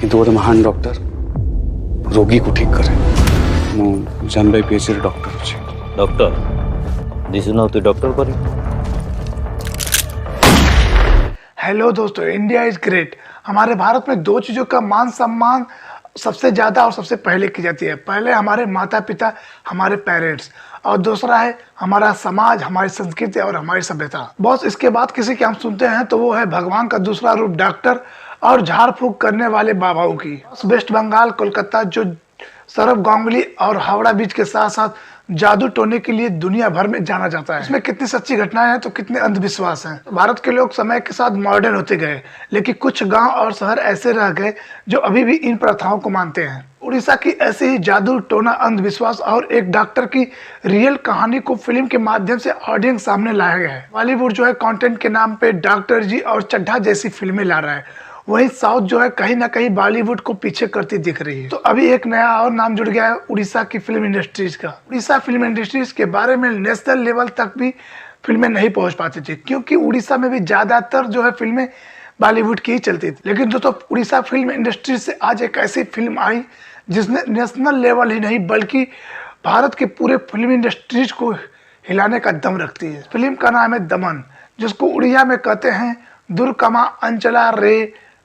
କିନ୍ତୁ ଗୋଟେ ମହାନ ଡକ୍ଟର ରୋଗୀକୁ ଠିକ୍ କରେ। ମୁଁ ଜାନବାଇ ପିଏଚଡି ଡକ୍ଟର ଅଛି। डॉक्टर दिसुना तू डॉक्टर करी। हेलो दोस्तों, इंडिया इज ग्रेट। हमारे भारत में दो चीज़ों का मान सम्मान सबसे ज़्यादा और सबसे पहले की जाती है। पहले हमारे माता पिता, हमारे पेरेंट्स, और दूसरा है हमारा समाज, हमारी संस्कृति और हमारी सभ्यता। बस इसके बाद किसी की हम सुनते हैं तो वो है भगवान का दूसरा रूप डॉक्टर और झाड़ फूक करने वाले बाबाओं की। वेस्ट बंगाल, कोलकाता जो सौरभ गांगुली और हावड़ा ब्रिज के साथ साथ जादू टोने के लिए दुनिया भर में जाना जाता है। इसमें कितनी सच्ची घटनाएं हैं तो कितने अंधविश्वास हैं। भारत के लोग समय के साथ मॉडर्न होते गए, लेकिन कुछ गांव और शहर ऐसे रह गए जो अभी भी इन प्रथाओं को मानते हैं। उड़ीसा की ऐसे ही जादू टोना, अंधविश्वास और एक डॉक्टर की रियल कहानी को फिल्म के माध्यम से ऑडियंस सामने लाया गया है। बॉलीवुड जो है कंटेंट के नाम पे डॉक्टर जी और चड्ढा जैसी फिल्में ला रहा है, वहीं साउथ जो है कहीं ना कहीं बॉलीवुड को पीछे करती दिख रही है। तो अभी एक नया और नाम जुड़ गया है उड़ीसा की फिल्म इंडस्ट्रीज का। उड़ीसा फिल्म इंडस्ट्रीज के बारे में नेशनल लेवल तक भी फिल्में नहीं पहुंच पाती थी, क्योंकि उड़ीसा में भी ज्यादातर जो है फिल्में बॉलीवुड की ही चलती थी। लेकिन दोस्तों, उड़ीसा फिल्म इंडस्ट्री से आज एक ऐसी फिल्म आई जिसने नेशनल लेवल ही नहीं बल्कि भारत के पूरे फिल्म इंडस्ट्रीज को हिलाने का दम रखती है। फिल्म का नाम है दमन, जिसको उड़िया में कहते हैं दुर्कमा अंचला रे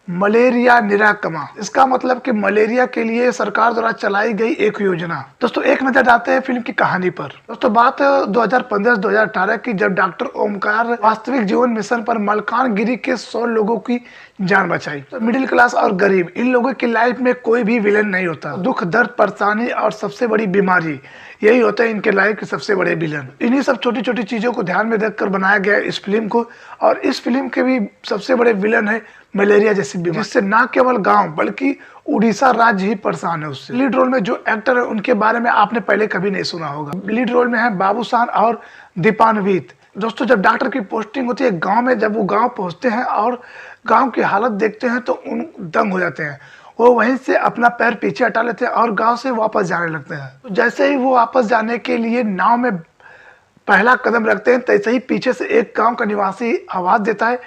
मलेरिया निराकमा। इसका मतलब कि मलेरिया के लिए सरकार द्वारा चलाई गई एक योजना। दोस्तों, एक नजर डालते हैं फिल्म की कहानी पर। दोस्तों, बात 2015-2018 की, जब डॉक्टर ओमकार वास्तविक जीवन मिशन पर मलकानगिरी के 100 लोगों की जान बचाई। तो मिडिल क्लास और गरीब, इन लोगों की लाइफ में कोई भी विलेन नहीं होता। दुख, दर्द, परेशानी और सबसे बड़ी बीमारी, यही होता है इनके लाइफ के सबसे बड़े विलन। इन्हीं सब छोटी छोटी चीजों को ध्यान में रखकर बनाया गया इस फिल्म को। और इस फिल्म के भी सबसे बड़े विलन है मलेरिया जैसी बीमारी, जिससे न केवल गांव बल्कि उड़ीसा राज्य ही परेशान है उससे। लीड रोल में जो एक्टर है उनके बारे में आपने पहले कभी नहीं सुना होगा। लीड रोल में है बाबूसान और दीपान्वित। दोस्तों, जब डॉक्टर की पोस्टिंग होती है गांव में, जब वो गांव पहुंचते हैं और गांव की हालत देखते हैं तो उन दंग हो जाते हैं। वो वहीं से अपना पैर पीछे हटा लेते हैं और गांव से वापस जाने लगते हैं। तो जैसे ही वो वापस जाने के लिए नाव में पहला कदम रखते हैं, तैसे ही पीछे से एक गांव का निवासी आवाज देता है,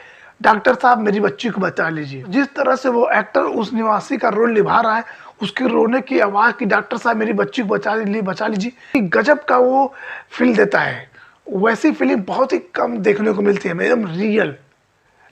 डॉक्टर साहब मेरी बच्ची को बचा लीजिए। जिस तरह से वो एक्टर उस निवासी का रोल निभा रहा है, उसके रोने की आवाज की डॉक्टर साहब मेरी बच्ची को बचा लीजिए, गजब का वो फील देता है। वैसी फिल्म बहुत ही कम देखने को मिलती है, एकदम रियल।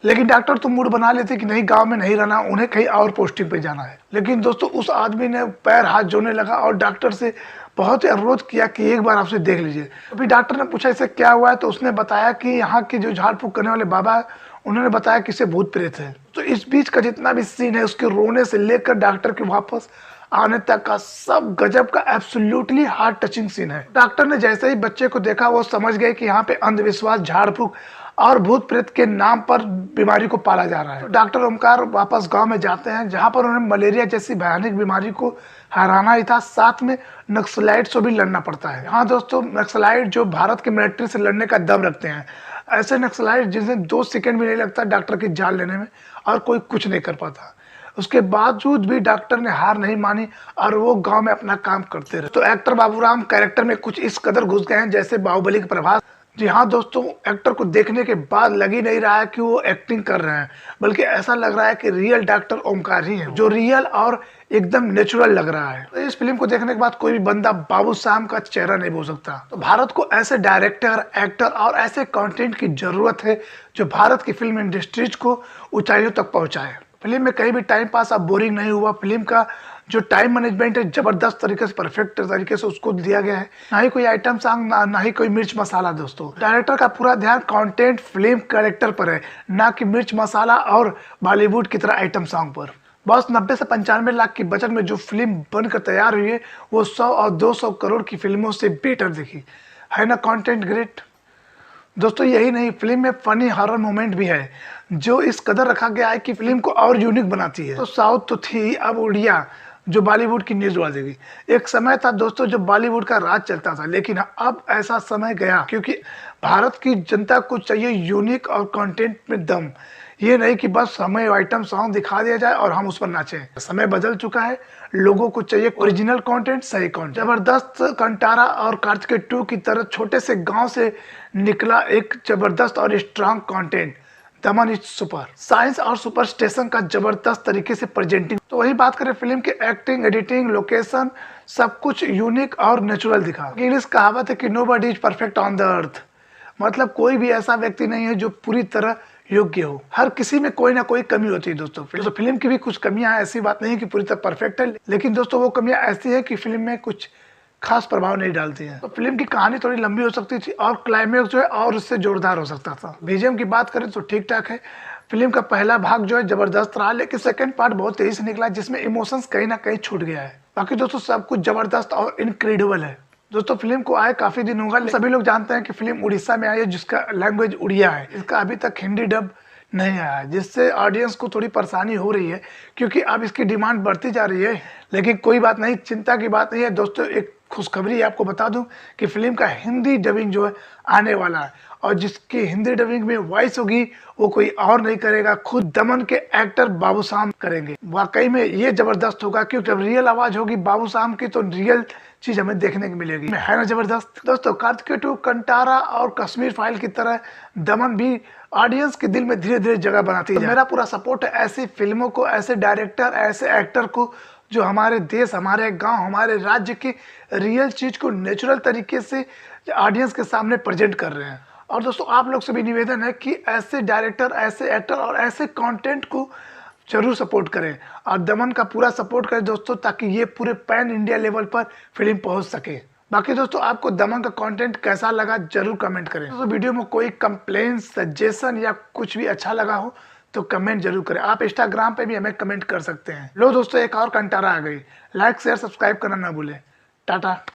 लेकिन डॉक्टर तो मूड बना लेते कि नहीं, गांव में नहीं रहना, उन्हें कहीं और पोस्टिंग पे जाना है। लेकिन दोस्तों, उस आदमी ने पैर हाथ जोड़ने लगा और डॉक्टर से बहुत ही अनुरोध किया कि एक बार आपसे देख लीजिए। अभी डॉक्टर ने पूछा इसे क्या हुआ है, तो उसने बताया कि यहाँ के जो झाड़ फूक करने वाले बाबा है, उन्होंने बताया कि इसे भूत प्रेत है। तो इस बीच का जितना भी सीन है, उसके रोने से लेकर डॉक्टर के वापस आने तक का सब गजब का एब्सोल्युटली हार्ट टचिंग सीन है। डॉक्टर ने जैसे ही बच्चे को देखा, वो समझ गए कि यहाँ पे अंधविश्वास, झाड़ फूक और भूत प्रेत के नाम पर बीमारी को पाला जा रहा है। तो डॉक्टर ओमकार वापस गांव में जाते हैं, जहां पर उन्हें मलेरिया जैसी भयानक बीमारी को हराना ही था, साथ में नक्सलाइट से भी लड़ना पड़ता है। हाँ दोस्तों, नक्सलाइट जो भारत के मिलिट्री से लड़ने का दम रखते हैं, ऐसे नक्सलाइट जिनसे 2 सेकंड भी नहीं लगता डॉक्टर की जान लेने में, और कोई कुछ नहीं कर पाता। उसके बावजूद भी डॉक्टर ने हार नहीं मानी और वो गांव में अपना काम करते रहे। तो एक्टर बाबूराम कैरेक्टर में कुछ इस कदर घुस गए हैं जैसे बाहुबली के प्रभास। जी हाँ दोस्तों, एक्टर को देखने के बाद लग ही नहीं रहा है कि वो एक्टिंग कर रहे हैं, बल्कि ऐसा लग रहा है कि रियल डॉक्टर ओमकार ही है, जो रियल और एकदम नेचुरल लग रहा है। तो इस फिल्म को देखने के बाद कोई भी बंदा बाबूसाम का चेहरा नहीं भूल सकता। तो भारत को ऐसे डायरेक्टर, एक्टर और ऐसे कंटेंट की जरूरत है जो भारत की फिल्म इंडस्ट्रीज को ऊंचाइयों तक पहुंचाए। फिल्म में कहीं भी टाइम पास अब बोरिंग नहीं हुआ। फिल्म का जो टाइम मैनेजमेंट है, जबरदस्त तरीके से, परफेक्ट तरीके से उसको दिया गया है। ना ही कोई आइटम सॉन्ग, ना ही कोई मिर्च मसाला। दोस्तों, डायरेक्टर का पूरा ध्यान कंटेंट, फिल्म, कैरेक्टर पर है, ना कि मिर्च मसाला और बॉलीवुड की तरह आइटम सॉन्ग पर। बस 90 से 95 लाख की बजट में जो फिल्म बनकर तैयार हुई है, वो 100 और 200 करोड़ की फिल्मों से बेटर दिखी है ना। Content great. दोस्तों, यही नहीं, फिल्म में फनी हॉरर मोमेंट भी है जो इस कदर रखा गया है कि फिल्म को और यूनिक बनाती है। तो साउथ तो थी, अब उड़िया जो बॉलीवुड की न्यूज उड़ा देगी। एक समय था दोस्तों जो बॉलीवुड का राज चलता था, लेकिन अब ऐसा समय गया, क्योंकि भारत की जनता को चाहिए यूनिक और कंटेंट में दम। ये नहीं कि बस हमें आइटम सॉन्ग दिखा दिया जाए और हम उस पर नाचें। समय बदल चुका है, लोगों को चाहिए ओरिजिनल कंटेंट, सही कंटेंट। जबरदस्त कंटारा और कार्तिकेय 2 की तरह छोटे से गांव से निकला एक जबरदस्त और strong content Daman is super. Science और सुपरस्टेशन का जबरदस्त तरीके से प्रेजेंटिंग। तो वही बात करें फिल्म की एक्टिंग, एडिटिंग, लोकेशन, सब कुछ यूनिक और नेचुरल दिखा। इंग्लिश कहावत है कि nobody is perfect on the earth, मतलब कोई भी ऐसा व्यक्ति नहीं है जो पूरी तरह योग्य हो। हर किसी में कोई ना कोई कमी होती है दोस्तों। फिल्म की भी कुछ कमियां हैं, ऐसी बात नहीं कि पूरी तरह परफेक्ट है, लेकिन दोस्तों वो कमियां ऐसी है कि फिल्म में कुछ खास प्रभाव नहीं डालती है। तो फिल्म की कहानी थोड़ी लंबी हो सकती थी और क्लाइमेक्स जो है और उससे जोरदार हो सकता था। बीजीएम की बात करें तो ठीक ठाक है। फिल्म का पहला भाग जो है जबरदस्त रहा, लेकिन सेकंड पार्ट बहुत तेजी से निकला जिसमें इमोशंस कहीं ना कहीं छूट गया है। बाकी दोस्तों सब कुछ जबरदस्त और इनक्रेडिबल है। दोस्तों फिल्म को आए काफी दिन होगा, सभी लोग जानते हैं कि फिल्म उड़ीसा में आई है जिसका लैंग्वेज उड़िया है। इसका अभी तक हिंदी डब नहीं आया है, जिससे ऑडियंस को थोड़ी परेशानी हो रही है क्योंकि अब इसकी डिमांड बढ़ती जा रही है। लेकिन कोई बात नहीं, चिंता की बात नहीं है दोस्तों। एक खुशखबरी आपको बता दूं कि फिल्म का हिंदी डबिंग जो है आने वाला है, और जिसकी हिंदी डबिंग में वॉइस होगी वो कोई और नहीं करेगा, खुद दमन के एक्टर बाबूसाम करेंगे। वाकई में ये जबरदस्त होगा क्योंकि जब रियल आवाज होगी बाबूसाम की तो रियल चीज हमें देखने को मिलेगी, है ना जबरदस्त। दोस्तों कार्तिकेय 2, कंटारा और कश्मीर फाइल की तरह दमन भी ऑडियंस के दिल में धीरे धीरे जगह बनाती है। तो मेरा पूरा सपोर्ट है ऐसी फिल्मों को, ऐसे डायरेक्टर, ऐसे एक्टर को जो हमारे देश, हमारे गांव, हमारे राज्य की रियल चीज को नेचुरल तरीके से ऑडियंस के सामने प्रेजेंट कर रहे हैं। और दोस्तों आप लोग से भी निवेदन है कि ऐसे डायरेक्टर, ऐसे एक्टर और ऐसे कंटेंट को जरूर सपोर्ट करें और दमन का पूरा सपोर्ट करें दोस्तों, ताकि ये पूरे पैन इंडिया लेवल पर फिल्म पहुंच सके। बाकी दोस्तों आपको दमन का कंटेंट कैसा लगा जरूर कमेंट करें। दोस्तों वीडियो में कोई कंप्लेन, सजेशन या कुछ भी अच्छा लगा हो तो कमेंट जरूर करें। आप इंस्टाग्राम पे भी हमें कमेंट कर सकते हैं। लो दोस्तों एक और कंटारा आ गई। लाइक शेयर सब्सक्राइब करना ना भूलें। टाटा।